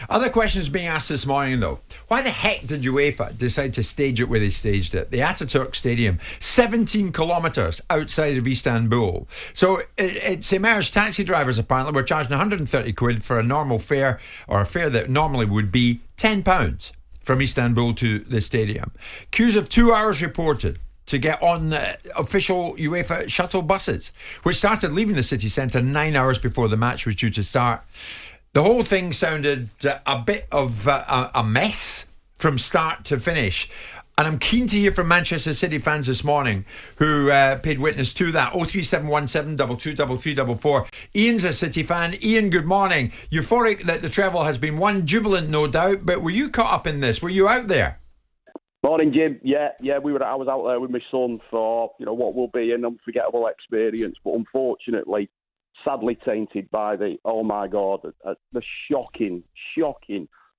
Other questions being asked this morning, though. Why the heck did UEFA decide to stage it where they staged it? The Ataturk Stadium, 17 kilometres outside of Istanbul. So it's emerged taxi drivers apparently were charging 130 quid for a normal fare, or a fare that normally would be £10 from Istanbul to the stadium. Queues of 2 hours reported to get on official UEFA shuttle buses, which started leaving the city centre 9 hours before the match was due to start. The whole thing sounded a bit of a mess from start to finish. And I'm keen to hear from Manchester City fans this morning who paid witness to that. 03717 223344. Ian's a City fan. Ian, good morning. Euphoric that the treble has been won, jubilant no doubt, but were you caught up in this? Were you out there? Morning, Jim. Yeah, I was out there with my son for what will be an unforgettable experience, but unfortunately, sadly tainted by the shocking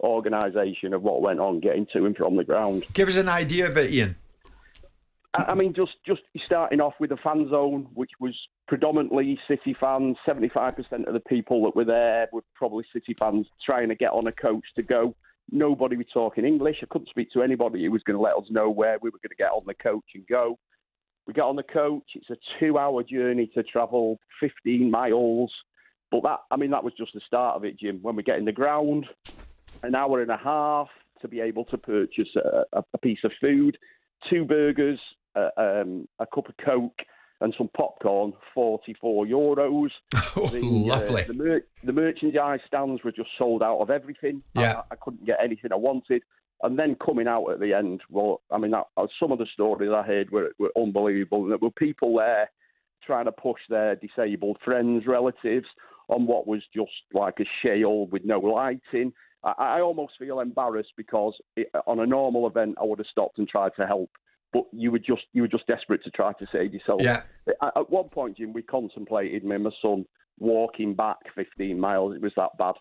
organisation of what went on getting to and from the ground. Give us an idea of it, Ian. I mean, just starting off with the fan zone, which was predominantly City fans. 75% of the people that were there were probably City fans trying to get on a coach to go. Nobody was talking English. I couldn't speak to anybody who was going to let us know where we were going to get on the coach and go. We got on the coach. It's a 2-hour journey to travel 15 miles. But that was just the start of it, Jim. When we get in the ground, an hour and a half to be able to purchase a piece of food, 2 burgers, a cup of Coke and some popcorn, €44. Lovely. The merchandise stands were just sold out of everything. Yeah. I couldn't get anything I wanted. And then coming out at the end, some of the stories I heard were unbelievable. And there were people there trying to push their disabled friends, relatives, on what was just like a shale with no lighting. I almost feel embarrassed because on a normal event, I would have stopped and tried to help. But you were just desperate to try to save yourself. Yeah. At one point, Jim, we contemplated me and my son walking back 15 miles. It was that bad.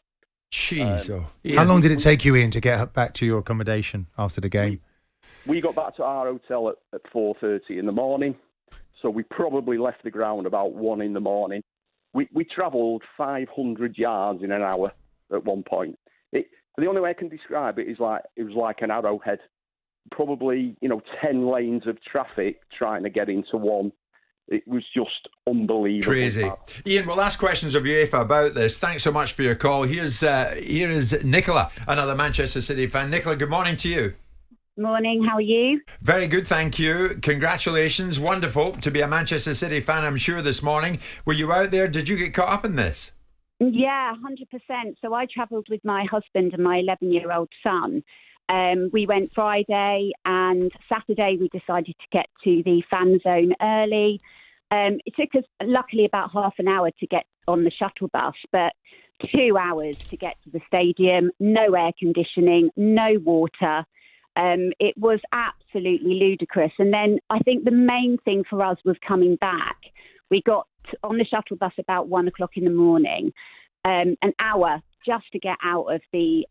Jeez. How long did it take you, Ian, to get back to your accommodation after the game? We got back to our hotel at 4:30 in the morning. So we probably left the ground about 1 in the morning. We travelled 500 yards in an hour at one point. The only way I can describe it is it was like an arrowhead. Probably 10 lanes of traffic trying to get into one. It was just unbelievable. Crazy. Ian, we'll ask questions of UEFA about this. Thanks so much for your call. Here is Nicola, another Manchester City fan. Nicola, good morning to you. Morning, how are you? Very good, thank you. Congratulations. Wonderful to be a Manchester City fan, I'm sure, this morning. Were you out there? Did you get caught up in this? Yeah, 100%. So I travelled with my husband and my 11-year-old son. We went Friday, and Saturday we decided to get to the fan zone early. It took us, luckily, about half an hour to get on the shuttle bus, but 2 hours to get to the stadium. No air conditioning, no water. It was absolutely ludicrous. And then I think the main thing for us was coming back. We got on the shuttle bus about 1 o'clock in the morning, an hour just to get out of the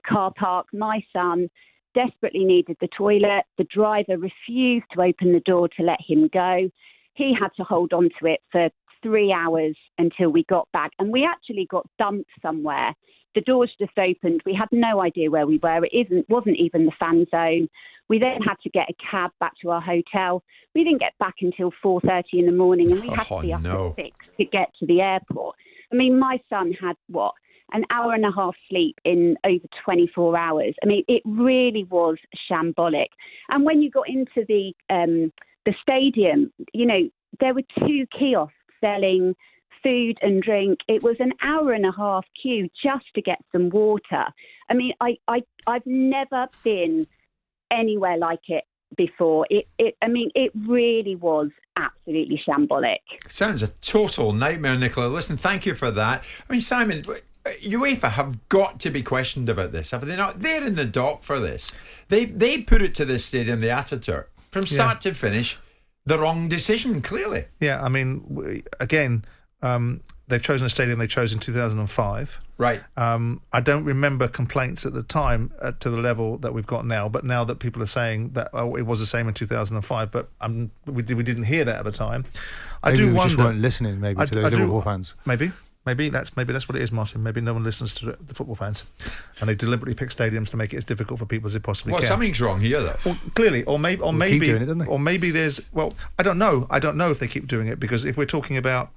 car park. My son desperately needed the toilet. The driver refused to open the door to let him go. He had to hold on to it for 3 hours until we got back. And we actually got dumped somewhere. The doors just opened. We had no idea where we were. It wasn't even the fan zone. We then had to get a cab back to our hotel. We didn't get back until 4:30 in the morning, and we had to be up at 6 to get to the airport. I mean, my son had, an hour and a half sleep in over 24 hours. I mean, it really was shambolic. And when you got into the stadium, there were 2 kiosks selling food and drink. It was an hour and a half queue just to get some water. I mean, I've never been anywhere like it before. It really was absolutely shambolic. Sounds a total nightmare, Nicola. Listen, thank you for that. I mean, Simon, UEFA have got to be questioned about this, have they not? They're in the dock for this. They put it to this stadium, the Ataturk, from start to finish, the wrong decision, clearly. Yeah, I mean, again, they've chosen a stadium they chose in 2005. Right. I don't remember complaints at the time to the level that we've got now, but now that people are saying that it was the same in 2005, but we didn't hear that at the time. Maybe we just weren't listening, maybe, to those Liverpool fans. Maybe. Maybe that's what it is, Martin. Maybe no one listens to the football fans, and they deliberately pick stadiums to make it as difficult for people as they possibly can. Something's wrong here, though. Well, clearly, or maybe, keep doing it, don't they? or maybe there's. Well, I don't know. I don't know if they keep doing it, because if we're talking about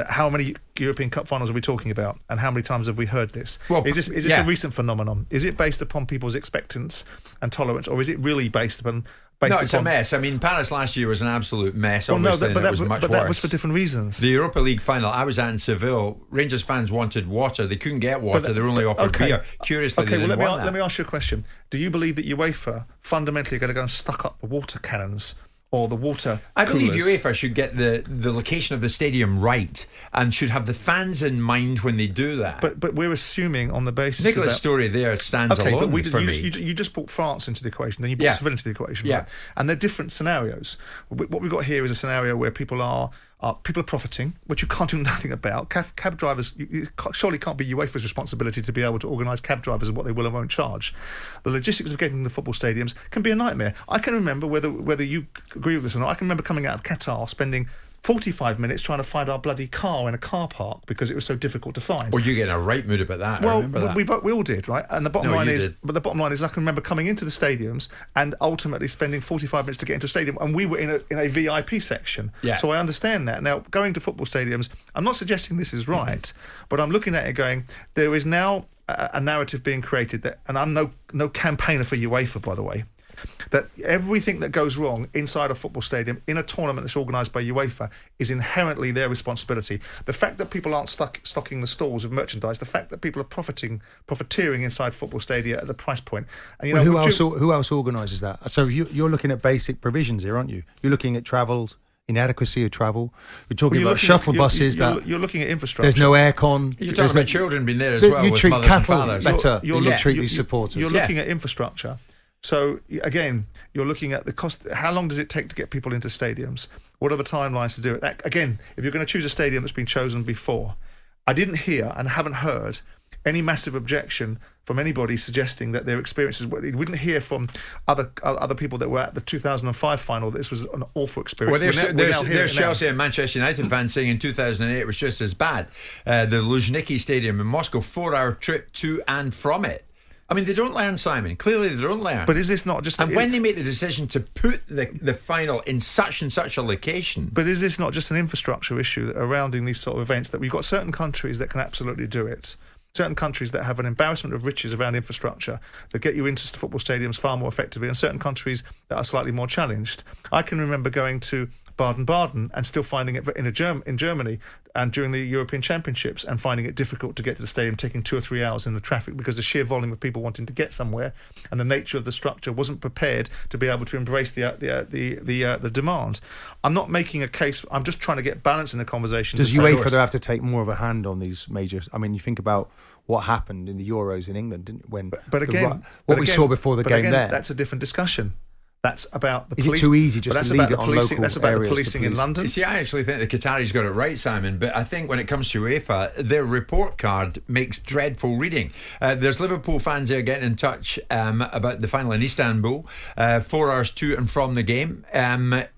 how many European Cup finals are we talking about, and how many times have we heard this? Well, is this a recent phenomenon? Is it based upon people's expectance and tolerance, or is it really based upon? It's a mess. I mean, Paris last year was an absolute mess. Well, obviously, but it was much worse. That was for different reasons. The Europa League final, I was at in Seville. Rangers fans wanted water. They couldn't get water. They were only offered beer. Curiously, they didn't want that. Let me ask you a question. Do you believe that UEFA fundamentally are going to go and stuck up the water cannons or the water I believe coolers? UEFA should get the location of the stadium right and should have the fans in mind when they do that. But we're assuming on the basis Nicholas' of that, story there stands alone for me. You just brought France into the equation, then you brought Seville into the equation, right? And they're different scenarios. What we've got here is a scenario where people are profiting, which you can't do nothing about. Cab drivers, it surely can't be UEFA's responsibility to be able to organise cab drivers and what they will and won't charge. The logistics of getting to football stadiums can be a nightmare. I can remember, whether you agree with this or not, I can remember coming out of Qatar, spending 45 minutes trying to find our bloody car in a car park because it was so difficult to find. Well, you're getting a right mood about that. Well, I remember that. we all did, right? And the bottom line is, I can remember coming into the stadiums and ultimately spending 45 minutes to get into a stadium, and we were in a VIP section. Yeah. So I understand that. Now, going to football stadiums, I'm not suggesting this is right, but I'm looking at it going, there is now a narrative being created that, and I'm no campaigner for UEFA, by the way, that everything that goes wrong inside a football stadium in a tournament that's organised by UEFA is inherently their responsibility. The fact that people aren't stocking the stalls with merchandise, the fact that people are profiteering inside football stadia at the price point. And who else organises that? So you're looking at basic provisions here, aren't you? You're looking at travels, inadequacy of travel. You're talking about shuttle buses. You're looking at infrastructure. There's no aircon. You're talking about children being there as well. You with treat mothers cattle and fathers. better. You treat these supporters. You're looking at infrastructure. So, again, you're looking at the cost. How long does it take to get people into stadiums? What are the timelines to do it? Again, if you're going to choose a stadium that's been chosen before, I didn't hear and haven't heard any massive objection from anybody suggesting that their experiences. We didn't hear from other people that were at the 2005 final that this was an awful experience. Well, there's Chelsea and Manchester United fans saying in 2008 it was just as bad. The Luzhniki Stadium in Moscow, 4-hour trip to and from it. I mean, they don't learn, Simon. Clearly, they don't learn. But is this not just... And when they make the decision to put the final in such and such a location... But is this not just an infrastructure issue surrounding these sort of events, that we've got certain countries that can absolutely do it, certain countries that have an embarrassment of riches around infrastructure that get you into football stadiums far more effectively, and certain countries that are slightly more challenged? I can remember going to Baden-Baden and still finding it in Germany and during the European Championships and finding it difficult to get to the stadium, taking 2 or 3 hours in the traffic because the sheer volume of people wanting to get somewhere and the nature of the structure wasn't prepared to be able to embrace the demand. I'm not making a case. I'm just trying to get balance in the conversation. Does UEFA have to take more of a hand on these major? I mean, you think about what happened in the Euros in England, didn't it? We saw before the game there. That's a different discussion. That's about the police. Is it too easy just to leave it on local areas? That's about the policing in London. You see, I actually think the Qataris got it right, Simon, but I think when it comes to UEFA, their report card makes dreadful reading. There's Liverpool fans there getting in touch about the final in Istanbul, 4 hours to and from the game.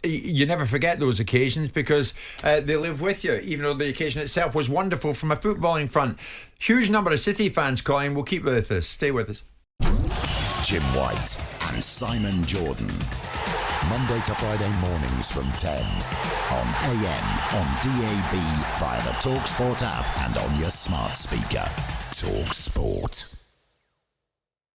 You never forget those occasions because they live with you, even though the occasion itself was wonderful from a footballing front. Huge number of City fans calling. We'll keep with us. Stay with us. Jim White and Simon Jordan. Monday to Friday mornings from 10 on AM, on DAB, via the talkSPORT app and on your smart speaker. talkSPORT.